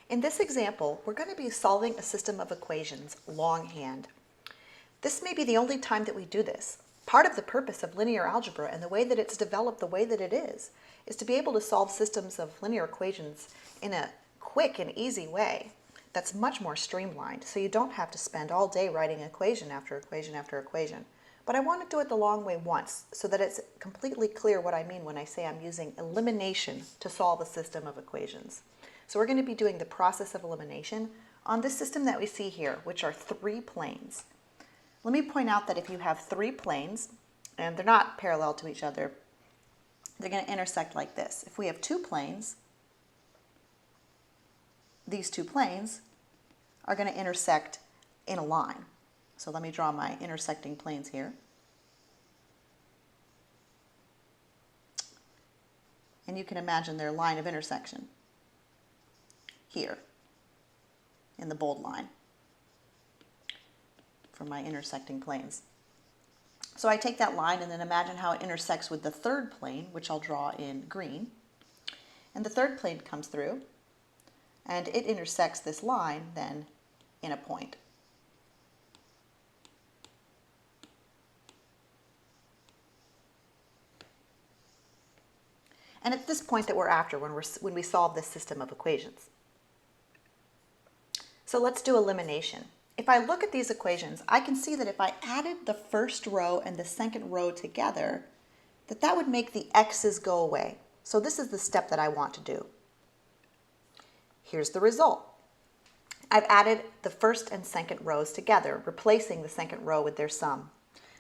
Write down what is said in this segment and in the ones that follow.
In this example, we're going to be solving a system of equations longhand. This may be the only time that we do this. Part of the purpose of linear algebra and the way that it's developed the way that it is to be able to solve systems of linear equations in a quick and easy way that's much more streamlined, so you don't have to spend all day writing equation after equation after equation. But I want to do it the long way once so that it's completely clear what I mean when I say I'm using elimination to solve a system of equations. So we're going to be doing the process of elimination on this system that we see here, which are three planes. Let me point out that if you have three planes, and they're not parallel to each other, they're going to intersect like this. If we have two planes, these two planes are going to intersect in a line. So let me draw my intersecting planes here. And you can imagine their line of intersection here in the bold line for my intersecting planes. So I take that line and then imagine how it intersects with the third plane, which I'll draw in green. And the third plane comes through, and it intersects this line then in a point. And it's this point that we're after when we solve this system of equations. So let's do elimination. If I look at these equations, I can see that if I added the first row and the second row together, that would make the x's go away. So this is the step that I want to do. Here's the result. I've added the first and second rows together, replacing the second row with their sum.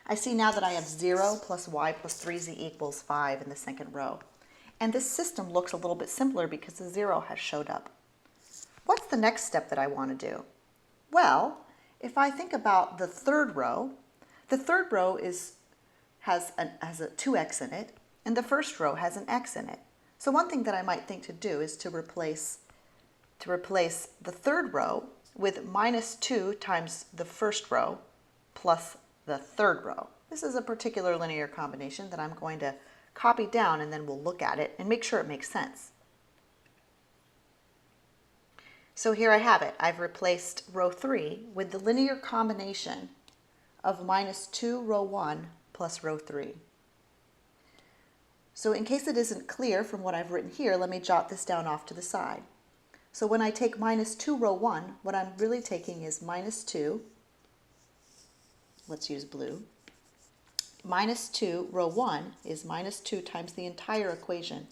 I see now that I have 0 plus y plus 3z equals 5 in the second row. And this system looks a little bit simpler because the 0 has showed up. What's the next step that I want to do? Well, if I think about the third row has a 2x in it, and the first row has an x in it. So one thing that I might think to do is to replace the third row with minus 2 times the first row plus the third row. This is a particular linear combination that I'm going to copy down, and then we'll look at it and make sure it makes sense. So here I have it. I've replaced row 3 with the linear combination of minus 2 row 1 plus row 3. So in case it isn't clear from what I've written here, let me jot this down off to the side. So when I take minus 2 row 1, what I'm really taking is minus 2, let's use blue, minus 2 row 1 is minus 2 times the entire equation,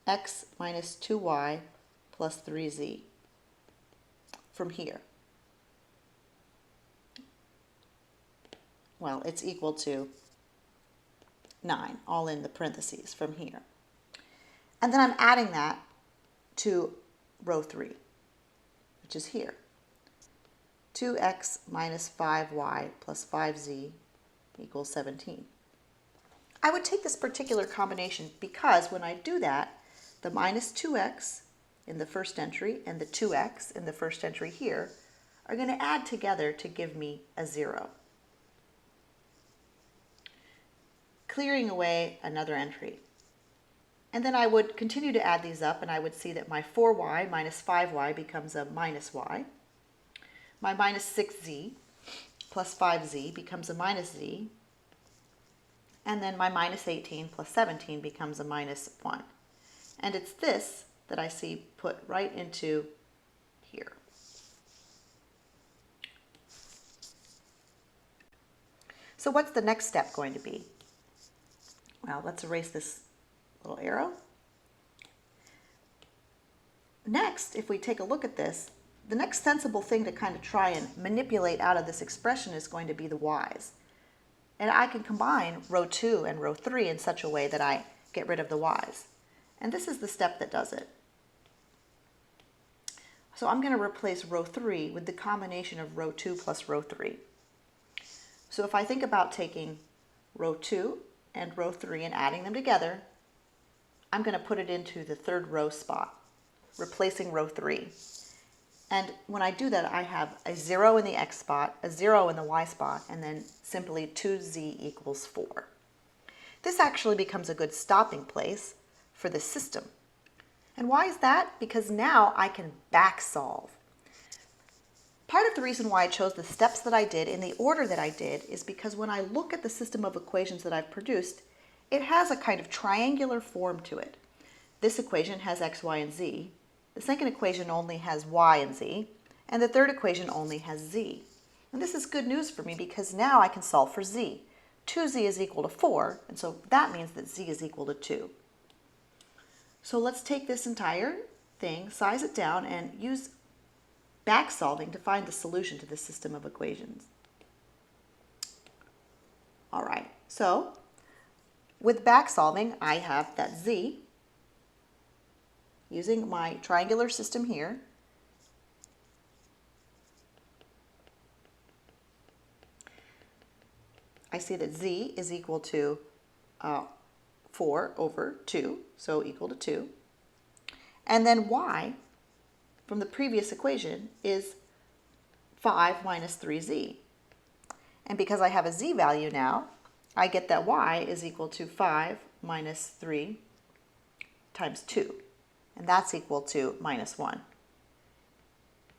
x minus 2y plus 3z. From here. Well, it's equal to 9, all in the parentheses from here. And then I'm adding that to row 3, which is here. 2x minus 5y plus 5z equals 17. I would take this particular combination because when I do that, the minus 2x in the first entry and the 2x in the first entry here are going to add together to give me a 0. Clearing away another entry. And then I would continue to add these up, and I would see that my 4y minus 5y becomes a minus y. My minus 6z plus 5z becomes a minus z. And then my minus 18 plus 17 becomes a minus 1. And it's this that I see put right into here. So what's the next step going to be? Well, let's erase this little arrow. Next, if we take a look at this, the next sensible thing to kind of try and manipulate out of this expression is going to be the y's. And I can combine row 2 and row 3 in such a way that I get rid of the y's. And this is the step that does it. So I'm going to replace row 3 with the combination of row 2 plus row 3. So if I think about taking row 2 and row 3 and adding them together, I'm going to put it into the third row spot, replacing row 3. And when I do that, I have a 0 in the x spot, a 0 in the y spot, and then simply 2z equals 4. This actually becomes a good stopping place for this system. And why is that? Because now I can back solve. Part of the reason why I chose the steps that I did in the order that I did is because when I look at the system of equations that I've produced, it has a kind of triangular form to it. This equation has x, y, and z. The second equation only has y and z. And the third equation only has z. And this is good news for me because now I can solve for z. 2z is equal to 4, and so that means that z is equal to 2. So let's take this entire thing, size it down, and use back solving to find the solution to this system of equations. All right, so with back solving, I have that z, using my triangular system here, I see that z is equal to 4 over 2, so equal to 2. And then y, from the previous equation, is 5 minus 3z. And because I have a z value now, I get that y is equal to 5 minus 3 times 2. And that's equal to minus 1.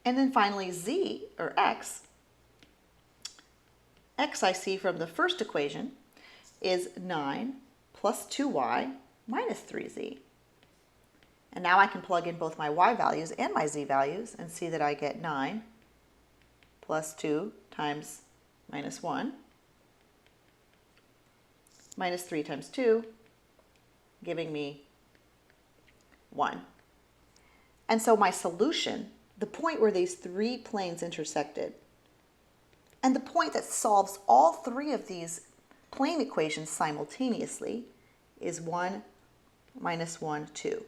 And then finally z, or x I see from the first equation is 9 plus 2y minus 3z. And now I can plug in both my y values and my z values and see that I get 9 plus 2 times minus 1 minus 3 times 2, giving me 1. And so my solution, the point where these three planes intersected, and the point that solves all three of these plane equations simultaneously, is 1 minus 1, 2.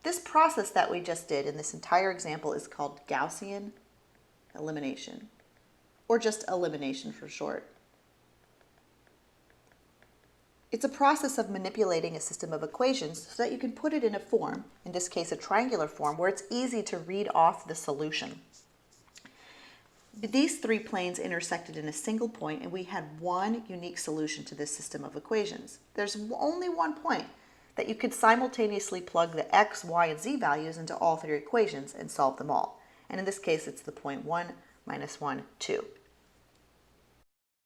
This process that we just did in this entire example is called Gaussian elimination, or just elimination for short. It's a process of manipulating a system of equations so that you can put it in a form, in this case a triangular form, where it's easy to read off the solution. These three planes intersected in a single point, and we had one unique solution to this system of equations. There's only one point that you could simultaneously plug the x, y, and z values into all three equations and solve them all. And in this case, it's the point 1 minus 1, 2.